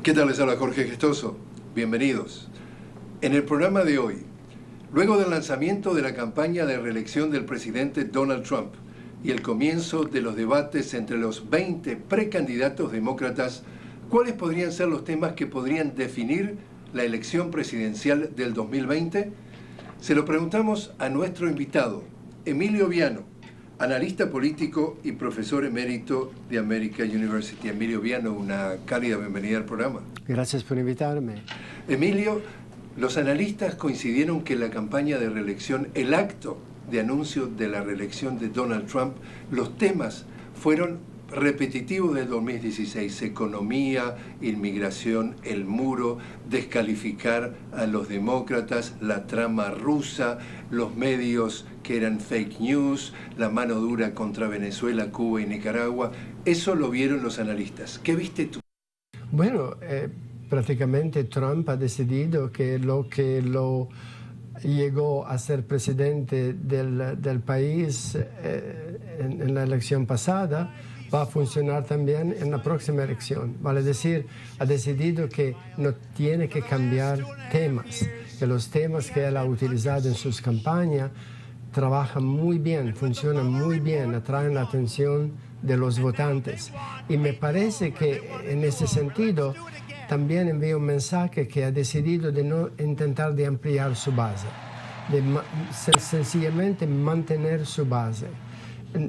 ¿Qué tal? Les habla Jorge Gestoso. Bienvenidos. En el programa de hoy, luego del lanzamiento de la campaña de reelección del presidente Donald Trump y el comienzo de los debates entre los 20 precandidatos demócratas, ¿cuáles podrían ser los temas que podrían definir la elección presidencial del 2020? Se lo preguntamos a nuestro invitado, Emilio Viano, analista político y profesor emérito de American University. Emilio Viano, una cálida bienvenida al programa. Gracias por invitarme. Emilio, los analistas coincidieron que la campaña de reelección, el acto de anuncio de la reelección de Donald Trump, los temas fueron repetitivos del 2016, economía, inmigración, el muro, descalificar a los demócratas, la trama rusa, los medios que eran fake news, la mano dura contra Venezuela, Cuba y Nicaragua. Eso lo vieron los analistas. ¿Qué viste tú? Bueno, prácticamente Trump ha decidido que lo llegó a ser presidente del país en la elección pasada, va a funcionar también en la próxima elección. Vale decir, ha decidido que no tiene que cambiar temas, que los temas que él ha utilizado en sus campañas trabajan muy bien, funcionan muy bien, atraen la atención de los votantes. Y me parece que en ese sentido también envía un mensaje que ha decidido de no intentar de ampliar su base, de sencillamente mantener su base.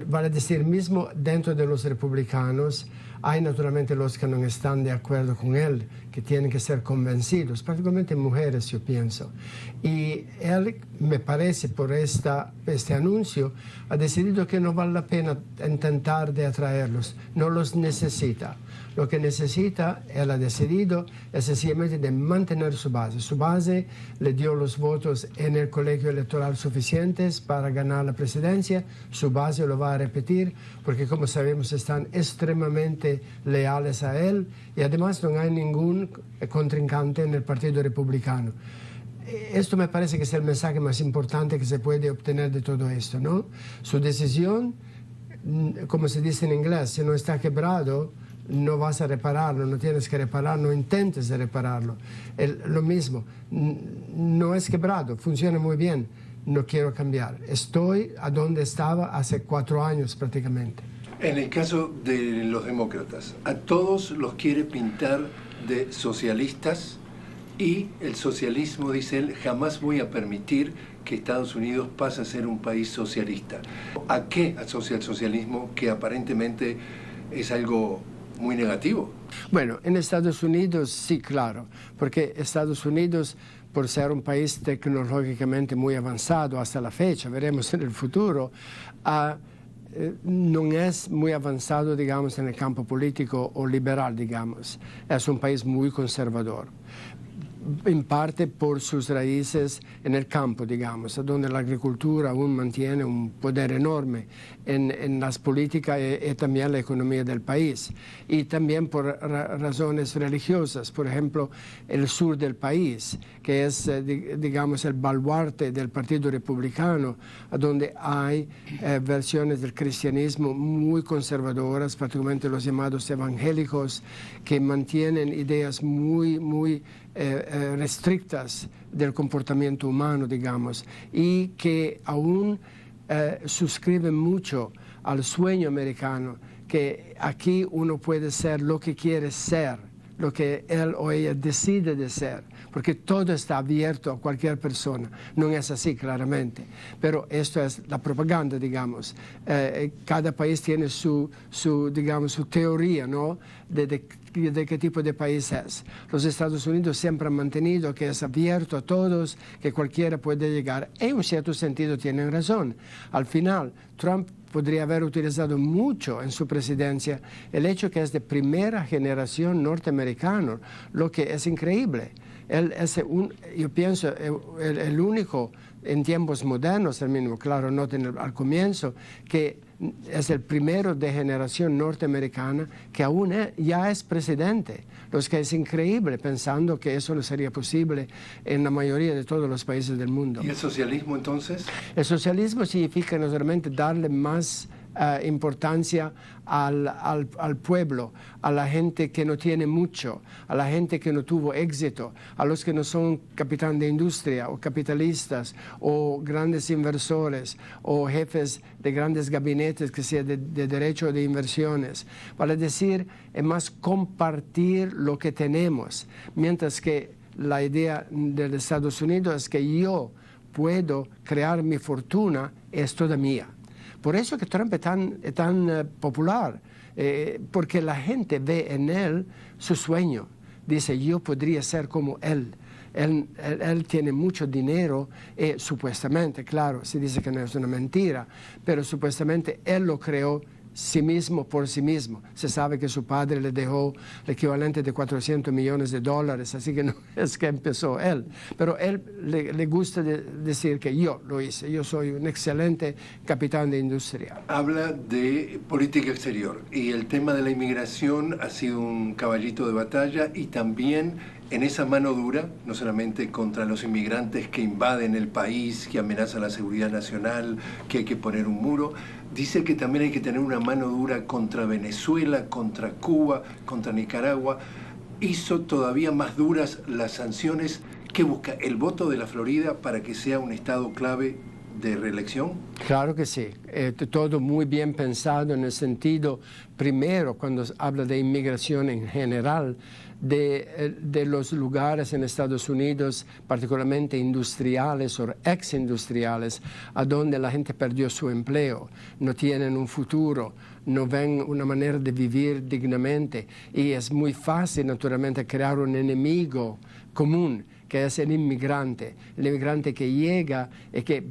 Vale decir, mismo dentro de los republicanos hay naturalmente los que no están de acuerdo con él, que tienen que ser convencidos, particularmente mujeres, yo pienso. Y él, me parece, por este anuncio, ha decidido que no vale la pena intentar de atraerlos, no los necesita. Lo que necesita, él ha decidido, es sencillamente de mantener su base. Su base le dio los votos en el colegio electoral suficientes para ganar la presidencia. Su base lo va a repetir porque, como sabemos, están extremadamente leales a él y además no hay ningún contrincante en el Partido Republicano. Esto me parece que es el mensaje más importante que se puede obtener de todo esto, ¿no? Su decisión, como se dice en inglés, si no está quebrado, no vas a repararlo, no tienes que repararlo, no intentes de repararlo. Lo mismo, no es quebrado, funciona muy bien, no quiero cambiar. Estoy a donde estaba hace 4 años prácticamente. En el caso de los demócratas, a todos los quiere pintar de socialistas y el socialismo, dice él, jamás voy a permitir que Estados Unidos pase a ser un país socialista. ¿A qué asocia el socialismo que aparentemente es algo muy negativo? Bueno, en Estados Unidos sí, claro, porque Estados Unidos, por ser un país tecnológicamente muy avanzado hasta la fecha, veremos en el futuro, no es muy avanzado, digamos, en el campo político o liberal, digamos. Es un país muy conservador, en parte por sus raíces en el campo, digamos, donde la agricultura aún mantiene un poder enorme en las políticas y también la economía del país. Y también por razones religiosas, por ejemplo, el sur del país, que es, digamos, el baluarte del Partido Republicano, donde hay versiones del cristianismo muy conservadoras, particularmente los llamados evangélicos, que mantienen ideas muy restrictas del comportamiento humano, digamos, y que aún suscriben mucho al sueño americano, que aquí uno puede ser lo que quiere ser, lo que él o ella decide de ser, porque todo está abierto a cualquier persona. No es así, claramente, pero esto es la propaganda, digamos. Cada país tiene digamos, su teoría, ¿no?, de qué tipo de país es. Los Estados Unidos siempre han mantenido que es abierto a todos, que cualquiera puede llegar. En un cierto sentido tienen razón. Al final, Trump podría haber utilizado mucho en su presidencia el hecho que es de primera generación norteamericano, lo que es increíble. Él es, yo pienso, el único en tiempos modernos, el mismo, claro, noten al comienzo, que es el primero de generación norteamericana que aún ya es presidente, lo que es increíble pensando que eso no sería posible en la mayoría de todos los países del mundo. ¿Y el socialismo entonces? El socialismo significa no solamente darle más importancia al pueblo, a la gente que no tiene mucho, a la gente que no tuvo éxito, a los que no son capitán de industria o capitalistas o grandes inversores o jefes de grandes gabinetes que sea de derecho o de inversiones. Vale decir, es más compartir lo que tenemos, mientras que la idea de los Estados Unidos es que yo puedo crear mi fortuna, es toda mía. Por eso que Trump es tan popular, porque la gente ve en él su sueño. Dice, yo podría ser como él. Él tiene mucho dinero, supuestamente, claro, se dice que no es una mentira, pero supuestamente él lo creó sí mismo por sí mismo. Se sabe que su padre le dejó el equivalente de $400 millones, así que no es que empezó él. Pero él le gusta decir que yo lo hice, yo soy un excelente capitán de industria. Habla de política exterior y el tema de la inmigración ha sido un caballito de batalla y también en esa mano dura, no solamente contra los inmigrantes que invaden el país, que amenazan la seguridad nacional, que hay que poner un muro, dice que también hay que tener una mano dura contra Venezuela, contra Cuba, contra Nicaragua. Hizo todavía más duras las sanciones que busca el voto de la Florida para que sea un estado clave de reelección. Claro que sí, todo muy bien pensado en el sentido, primero, cuando habla de inmigración en general, de los lugares en Estados Unidos, particularmente industriales o ex-industriales, a donde la gente perdió su empleo, no tienen un futuro, no ven una manera de vivir dignamente, y es muy fácil, naturalmente, crear un enemigo común, que es el inmigrante que llega y que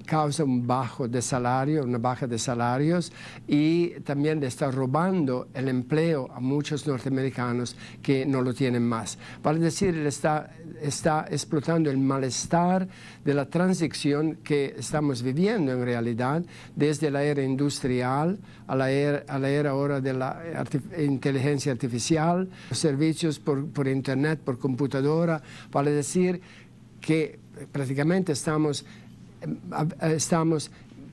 causa una baja de salarios y también le está robando el empleo a muchos norteamericanos que no lo tienen más. Vale decir, él está explotando el malestar de la transición que estamos viviendo en realidad desde la era industrial a la era ahora de la inteligencia artificial, servicios por internet, por computadora. Vale decir que prácticamente estamos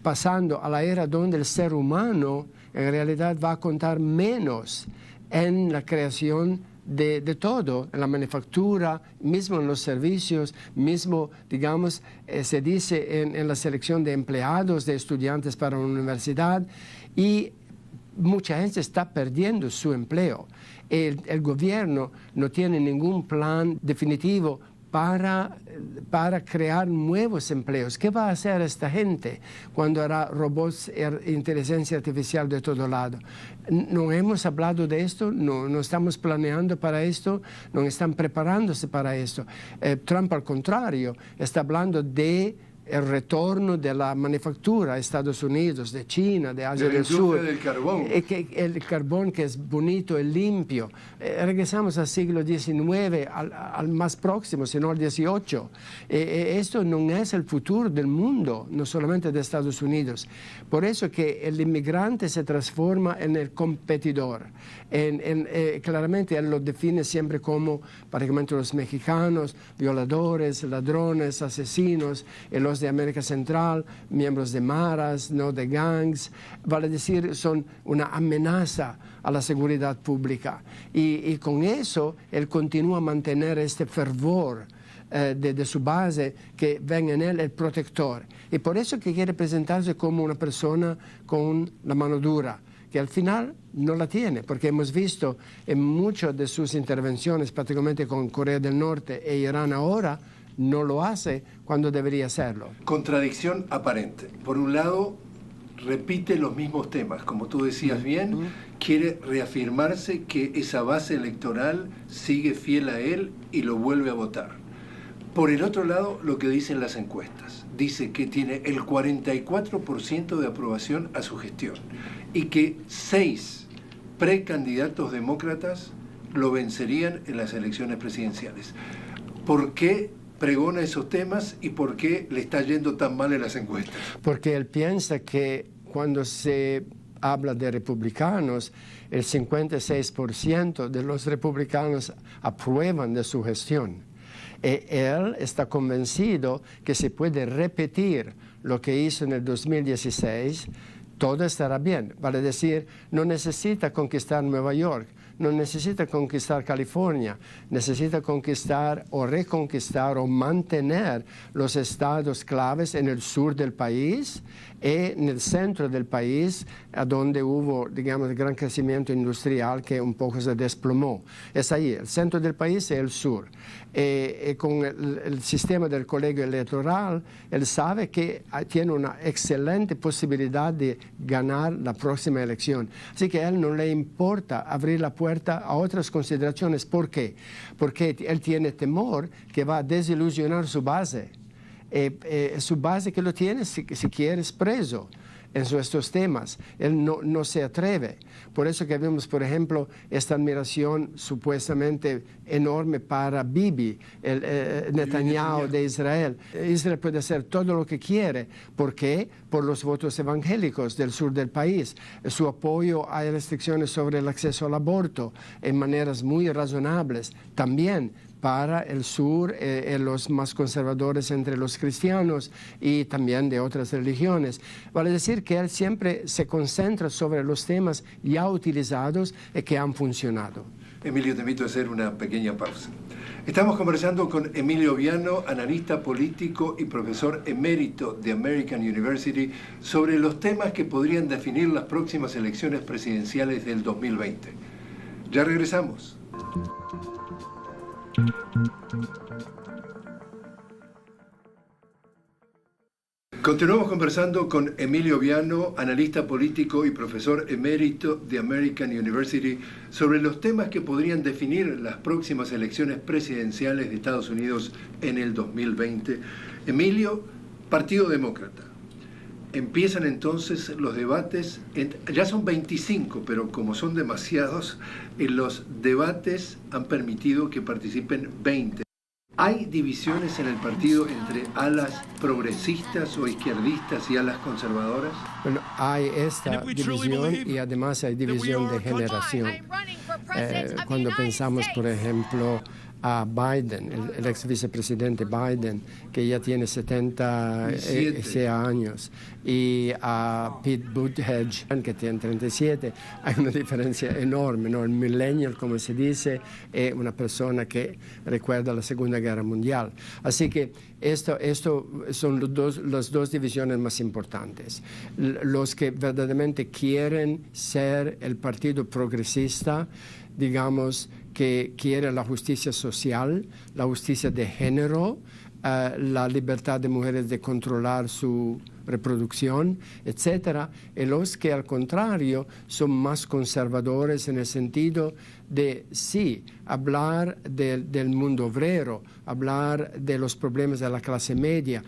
pasando a la era donde el ser humano en realidad va a contar menos en la creación de todo, en la manufactura, mismo en los servicios, mismo, digamos, se dice en la selección de empleados, de estudiantes para una universidad, y mucha gente está perdiendo su empleo. El gobierno no tiene ningún plan definitivo para crear nuevos empleos. ¿Qué va a hacer esta gente cuando hará robots e inteligencia artificial de todo lado? ¿No hemos hablado de esto? ¿No estamos planeando para esto? ¿No están preparándose para esto? Trump, al contrario, está hablando de el retorno de la manufactura a Estados Unidos, de China, de Asia del Sur. Del carbón. El carbón que es bonito y limpio. Regresamos al siglo XIX, al más próximo, sino al XVIII. Esto no es el futuro del mundo, no solamente de Estados Unidos. Por eso que el inmigrante se transforma en el competidor. Claramente él lo define siempre como prácticamente los mexicanos, violadores, ladrones, asesinos, los de América Central, miembros de maras, no de gangs, vale decir, son una amenaza a la seguridad pública. Y con eso él continúa a mantener este fervor de su base, que ven en él el protector. Y por eso que quiere presentarse como una persona con la mano dura, que al final no la tiene, porque hemos visto en muchas de sus intervenciones, particularmente con Corea del Norte e Irán ahora, no lo hace cuando debería hacerlo. Contradicción aparente. Por un lado, repite los mismos temas, como tú decías bien, quiere reafirmarse que esa base electoral sigue fiel a él y lo vuelve a votar. Por el otro lado, lo que dicen las encuestas, dice que tiene el 44% de aprobación a su gestión y que 6 precandidatos demócratas lo vencerían en las elecciones presidenciales. ¿Por qué pregona esos temas y por qué le está yendo tan mal en las encuestas? Porque él piensa que cuando se habla de republicanos, el 56% de los republicanos aprueban de su gestión. Él está convencido que se puede repetir lo que hizo en el 2016, todo estará bien. Vale decir, no necesita conquistar Nueva York, no necesita conquistar California, necesita conquistar o reconquistar o mantener los estados claves en el sur del país y en el centro del país, a donde hubo, digamos, gran crecimiento industrial que un poco se desplomó. Es ahí, el centro del país y el sur. Con el sistema del colegio electoral, él sabe que tiene una excelente posibilidad de ganar la próxima elección. Así que a él no le importa abrir la puerta a otras consideraciones. ¿Por qué? Porque él tiene temor que va a desilusionar su base. Su base que lo tiene, si quieres, preso en estos temas. Él no se atreve. Por eso que vemos, por ejemplo, esta admiración supuestamente enorme para Bibi, el Netanyahu de Israel. Israel puede hacer todo lo que quiere. ¿Por qué? Por los votos evangélicos del sur del país. Su apoyo a restricciones sobre el acceso al aborto en maneras muy razonables. También para el sur, los más conservadores entre los cristianos y también de otras religiones. Vale decir que él siempre se concentra sobre los temas ya utilizados y que han funcionado. Emilio, te invito a hacer una pequeña pausa. Estamos conversando con Emilio Viano, analista político y profesor emérito de American University, sobre los temas que podrían definir las próximas elecciones presidenciales del 2020. Ya regresamos. Continuamos conversando con Emilio Viano, analista político y profesor emérito de American University, sobre los temas que podrían definir las próximas elecciones presidenciales de Estados Unidos en el 2020. Emilio, Partido Demócrata. Empiezan entonces los debates, ya son 25, pero como son demasiados, los debates han permitido que participen 20. ¿Hay divisiones en el partido entre alas progresistas o izquierdistas y alas conservadoras? Bueno, hay esta división y además hay división de generación. Cuando pensamos, por ejemplo, a Biden, el ex vicepresidente Biden, que ya tiene 76 años, y a Pete Buttigieg, que tiene 37, hay una diferencia enorme, ¿no? El millennial, como se dice, es una persona que recuerda la Segunda Guerra Mundial. Así que esto son las dos divisiones más importantes. Los que verdaderamente quieren ser el partido progresista, digamos, que quiere la justicia social, la justicia de género, la libertad de mujeres de controlar su reproducción, etcétera, y los que al contrario son más conservadores en el sentido de, sí, hablar del mundo obrero, hablar de los problemas de la clase media,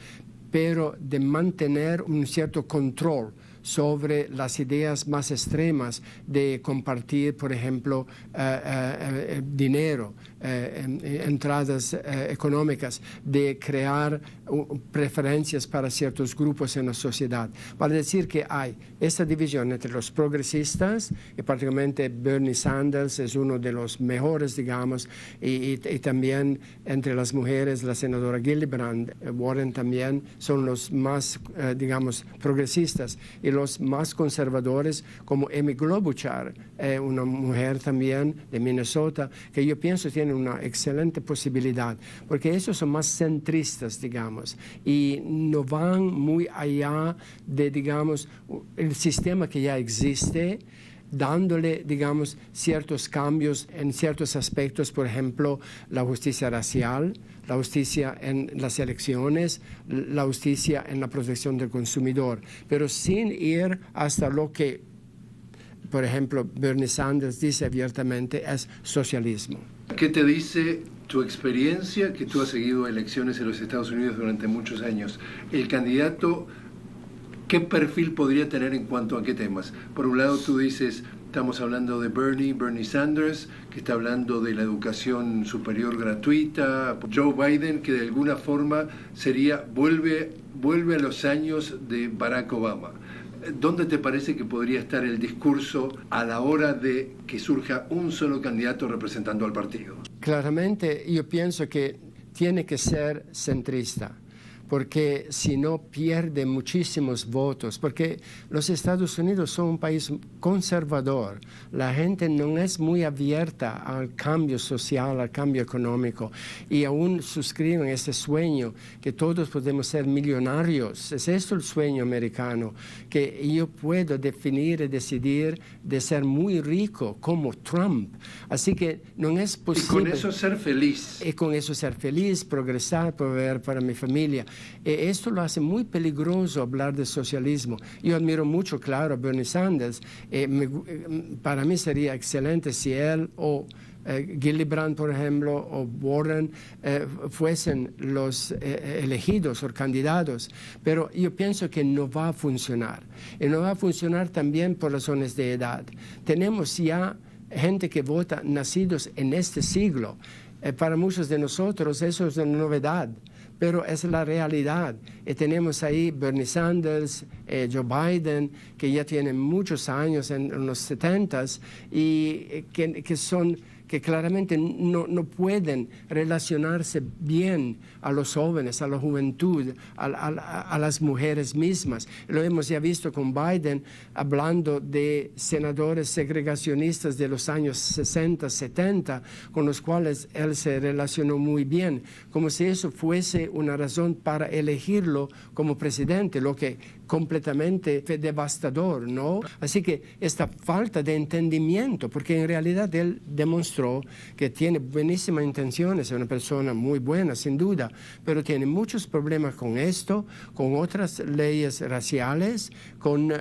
pero de mantener un cierto control sobre las ideas más extremas de compartir, por ejemplo, dinero, entradas económicas, de crear preferencias para ciertos grupos en la sociedad. Vale decir que hay esta división entre los progresistas, y prácticamente Bernie Sanders es uno de los mejores, digamos, y también entre las mujeres, la senadora Gillibrand, Warren también, son los más, digamos, progresistas, y los más conservadores, como Amy Klobuchar, una mujer también de Minnesota, que yo pienso tiene una excelente posibilidad, porque esos son más centristas, digamos, y no van muy allá de, digamos, el sistema que ya existe, dándole, digamos, ciertos cambios en ciertos aspectos, por ejemplo, la justicia racial, la justicia en las elecciones, la justicia en la protección del consumidor, pero sin ir hasta lo que, por ejemplo, Bernie Sanders dice abiertamente es socialismo. ¿Qué te dice tu experiencia, que tú has seguido elecciones en los Estados Unidos durante muchos años? El candidato, ¿qué perfil podría tener en cuanto a qué temas? Por un lado, tú dices, Estamos hablando de Bernie Sanders, que está hablando de la educación superior gratuita. Joe Biden, que de alguna forma vuelve a los años de Barack Obama. ¿Dónde te parece que podría estar el discurso a la hora de que surja un solo candidato representando al partido? Claramente yo pienso que tiene que ser centrista, porque si no pierde muchísimos votos, porque los Estados Unidos son un país conservador, la gente no es muy abierta al cambio social, al cambio económico, y aún suscriben ese sueño que todos podemos ser millonarios. Es esto el sueño americano, que yo puedo definir y decidir de ser muy rico como Trump. Así que no es posible. Y con eso ser feliz. Y con eso ser feliz, progresar, proveer para mi familia. Esto lo hace muy peligroso hablar de socialismo. Yo admiro mucho, claro, a Bernie Sanders. Para mí sería excelente si él o Gillibrand, por ejemplo, o Warren fuesen los elegidos o candidatos. Pero yo pienso que no va a funcionar. Y no va a funcionar también por razones de edad. Tenemos ya gente que vota nacidos en este siglo. Para muchos de nosotros eso es una novedad, pero es la realidad. Y tenemos ahí Bernie Sanders, Joe Biden, que ya tienen muchos años en los 70s y que claramente no pueden relacionarse bien a los jóvenes, a la juventud, a las mujeres mismas. Lo hemos ya visto con Biden hablando de senadores segregacionistas de los años 60, 70, con los cuales él se relacionó muy bien, como si eso fuese una razón para elegirlo como presidente, lo que completamente fue devastador, ¿no? Así que esta falta de entendimiento, porque en realidad él demostró que tiene buenísimas intenciones, es una persona muy buena, sin duda, pero tiene muchos problemas con esto, con otras leyes raciales, con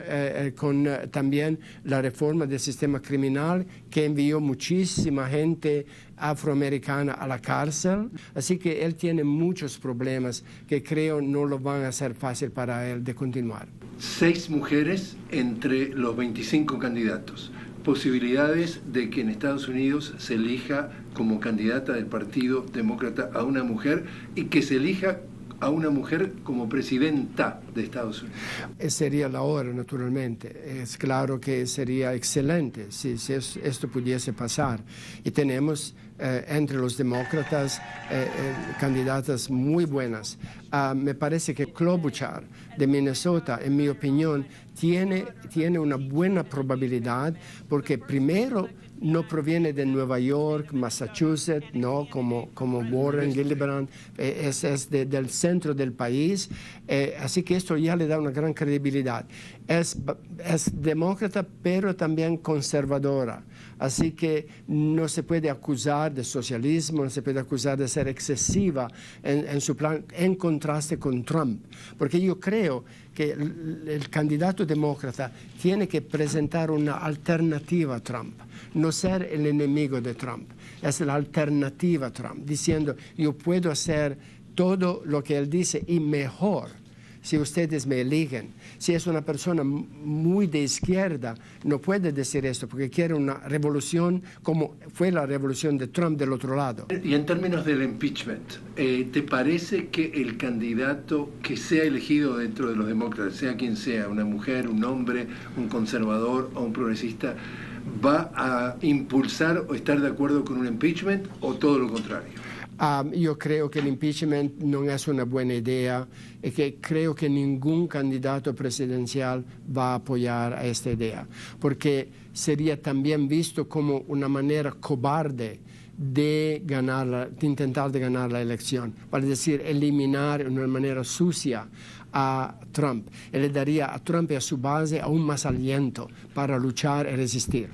también la reforma del sistema criminal que envió muchísima gente afroamericana a la cárcel. Así que él tiene muchos problemas que creo no lo van a hacer fácil para él de continuar. 6 mujeres entre los 25 candidatos. Posibilidades de que en Estados Unidos se elija como candidata del Partido Demócrata a una mujer y que se elija a una mujer como presidenta de Estados Unidos. Sería la hora, naturalmente. Es claro que sería excelente si esto pudiese pasar. Y tenemos entre los demócratas candidatas muy buenas. Me parece que Klobuchar de Minnesota, en mi opinión, tiene una buena probabilidad porque primero no proviene de Nueva York, Massachusetts, no como Warren, Gillibrand, es del centro del país, así que esto ya le da una gran credibilidad. Es demócrata, pero también conservadora, así que no se puede acusar de socialismo, no se puede acusar de ser excesiva en su plan, en contraste con Trump, porque yo creo que el candidato demócrata tiene que presentar una alternativa a Trump, no ser el enemigo de Trump, es la alternativa a Trump, diciendo yo puedo hacer todo lo que él dice y mejor si ustedes me eligen. Si es una persona muy de izquierda, no puede decir esto porque quiere una revolución como fue la revolución de Trump del otro lado. Y en términos del impeachment, ¿te parece que el candidato que sea elegido dentro de los demócratas, sea quien sea, una mujer, un hombre, un conservador o un progresista, va a impulsar o estar de acuerdo con un impeachment o todo lo contrario? Yo creo que el impeachment no es una buena idea y que creo que ningún candidato presidencial va a apoyar a esta idea, porque sería también visto como una manera cobarde de intentar ganar la elección, es decir, eliminar de una manera sucia a Trump. Y le daría a Trump y a su base aún más aliento para luchar y resistir.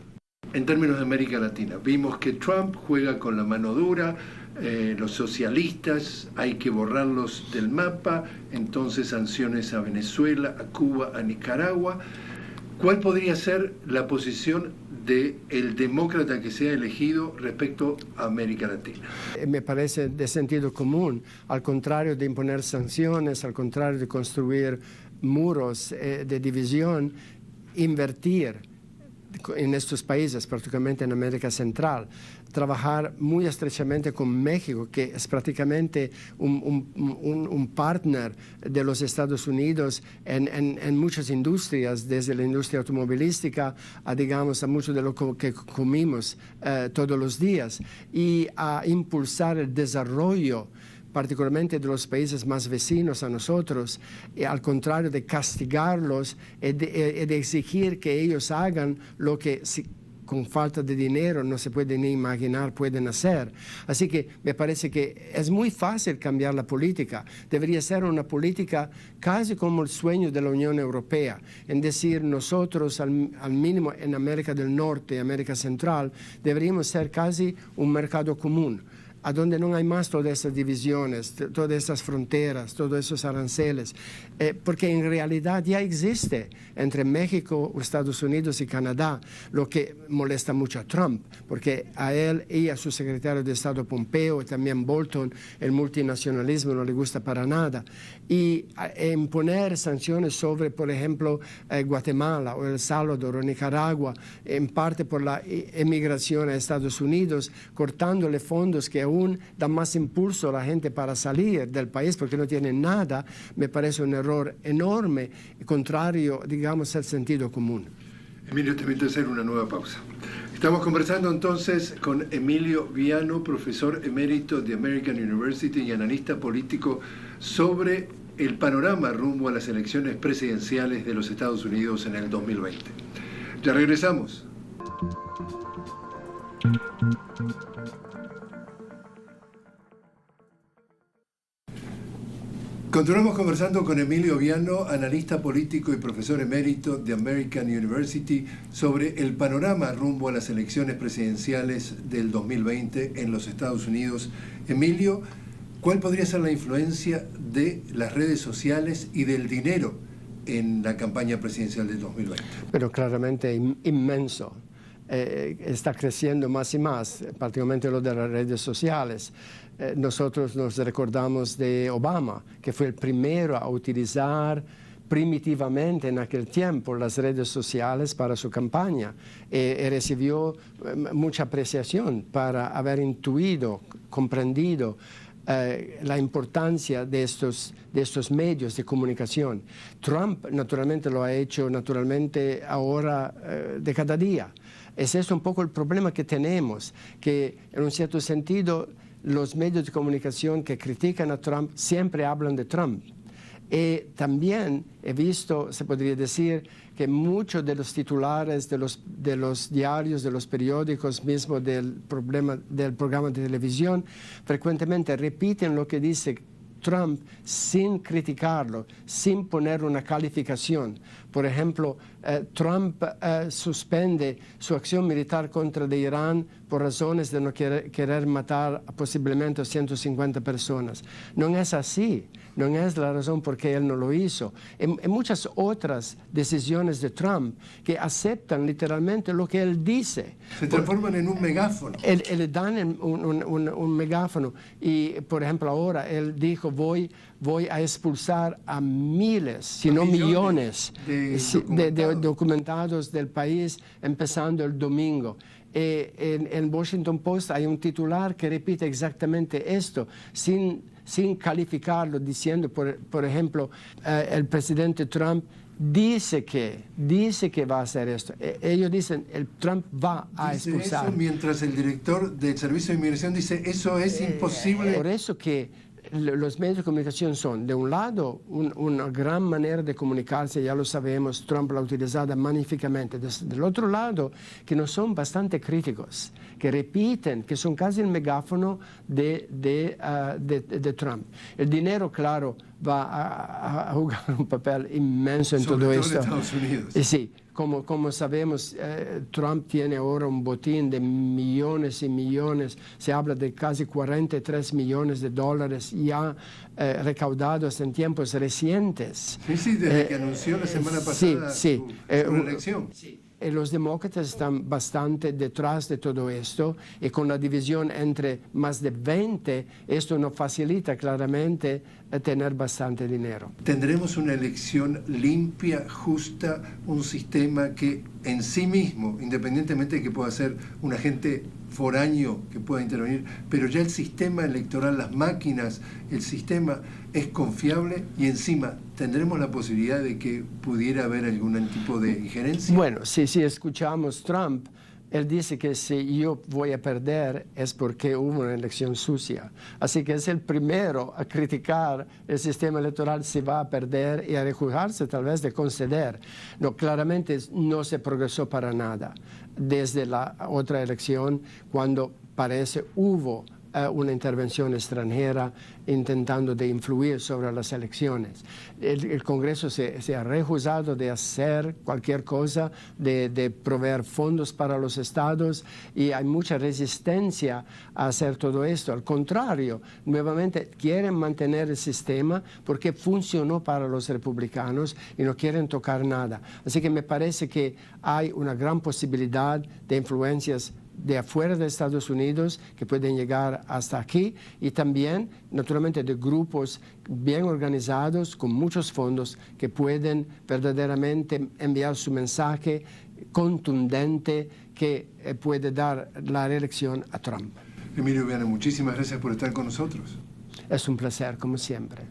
En términos de América Latina, vimos que Trump juega con la mano dura, los socialistas hay que borrarlos del mapa, entonces sanciones a Venezuela, a Cuba, a Nicaragua. ¿Cuál podría ser la posición del demócrata que sea elegido respecto a América Latina? Me parece de sentido común, al contrario de imponer sanciones, al contrario de construir muros de división, invertir, en estos países, particularmente en América Central, trabajar muy estrechamente con México, que es prácticamente un partner de los Estados Unidos en muchas industrias, desde la industria automovilística a, digamos, a mucho de lo que comimos todos los días, y a impulsar el desarrollo particularmente de los países más vecinos a nosotros, al contrario de castigarlos y de exigir que ellos hagan lo que con falta de dinero no se puede ni imaginar pueden hacer. Así que me parece que es muy fácil cambiar la política. Debería ser una política casi como el sueño de la Unión Europea, en decir, nosotros al mínimo en América del Norte y América Central deberíamos ser casi un mercado común, a donde no hay más todas esas divisiones, todas esas fronteras, todos esos aranceles, porque en realidad ya existe entre México, Estados Unidos y Canadá, lo que molesta mucho a Trump, porque a él y a su secretario de Estado Pompeo y también Bolton, el multinacionalismo no le gusta para nada, y imponer sanciones sobre, por ejemplo, Guatemala o El Salvador o Nicaragua, en parte por la emigración a Estados Unidos, cortándole fondos que aún da más impulso a la gente para salir del país porque no tienen nada, me parece un error enorme, contrario, digamos, al sentido común. Emilio, te invito a hacer una nueva pausa. Estamos conversando entonces con Emilio Viano, profesor emérito de American University y analista político, sobre el panorama rumbo a las elecciones presidenciales de los Estados Unidos en el 2020. Ya regresamos. Continuamos conversando con Emilio Viano, analista político y profesor emérito de American University, sobre el panorama rumbo a las elecciones presidenciales del 2020 en los Estados Unidos. Emilio, ¿cuál podría ser la influencia de las redes sociales y del dinero en la campaña presidencial del 2020? Pero claramente inmenso. Está creciendo más y más, particularmente lo de las redes sociales. Nosotros nos recordamos de Obama, que fue el primero a utilizar primitivamente en aquel tiempo las redes sociales para su campaña, y recibió mucha apreciación para haber intuido, comprendido la importancia de estos medios de comunicación. Trump naturalmente lo ha hecho ahora de cada día. Es eso un poco el problema que tenemos, que en un cierto sentido los medios de comunicación que critican a Trump siempre hablan de Trump. Y también he visto, se podría decir, que muchos de los titulares de los diarios, de los periódicos, mismo del programa de televisión, frecuentemente repiten lo que dice Trump sin criticarlo, sin poner una calificación. Por ejemplo, Trump suspende su acción militar contra de Irán por razones de no querer matar posiblemente a 150 personas. No es así, no es la razón por qué él no lo hizo. En muchas otras decisiones de Trump que aceptan literalmente lo que él dice. Se transforman en un megáfono. Le dan un megáfono y, por ejemplo, ahora él dijo, voy a expulsar a miles, si no millones de documentados del país, empezando el domingo. En Washington Post hay un titular que repite exactamente esto, sin calificarlo, diciendo, por ejemplo, el presidente Trump dice que va a hacer esto. Ellos dicen, Trump va a expulsar. Eso, mientras el director del Servicio de Inmigración dice, eso es imposible. Por eso que los medios de comunicación son, de un lado, una gran manera de comunicarse, ya lo sabemos, Trump la ha utilizado magníficamente. Del otro lado, que no son bastante críticos, que repiten, que son casi el megáfono de Trump. El dinero, claro, va a jugar un papel inmenso en todo esto. En Estados Unidos. Sí. Como sabemos, Trump tiene ahora un botín de millones y millones, se habla de casi 43 millones de dólares ya recaudados en tiempos recientes. Sí, desde que anunció la semana pasada su elección. Sí. los demócratas están bastante detrás de todo esto y con la división entre más de 20, esto no facilita claramente tener bastante dinero. ¿Tendremos una elección limpia, justa, un sistema que en sí mismo, independientemente de que pueda ser un agente foráneo que pueda intervenir, pero ya el sistema electoral, las máquinas, el sistema es confiable y encima tendremos la posibilidad de que pudiera haber algún tipo de injerencia? Bueno, si escuchamos Trump, él dice que si yo voy a perder es porque hubo una elección sucia. Así que es el primero a criticar el sistema electoral si va a perder y a refugiarse tal vez de conceder. No, claramente no se progresó para nada desde la otra elección cuando parece hubo una intervención extranjera intentando de influir sobre las elecciones. El Congreso se ha rehusado de hacer cualquier cosa, de proveer fondos para los estados y hay mucha resistencia a hacer todo esto. Al contrario, nuevamente quieren mantener el sistema porque funcionó para los republicanos y no quieren tocar nada. Así que me parece que hay una gran posibilidad de influencias de afuera de Estados Unidos que pueden llegar hasta aquí y también naturalmente de grupos bien organizados con muchos fondos que pueden verdaderamente enviar su mensaje contundente que puede dar la reelección a Trump. Emilio Viana, muchísimas gracias por estar con nosotros. Es un placer, como siempre.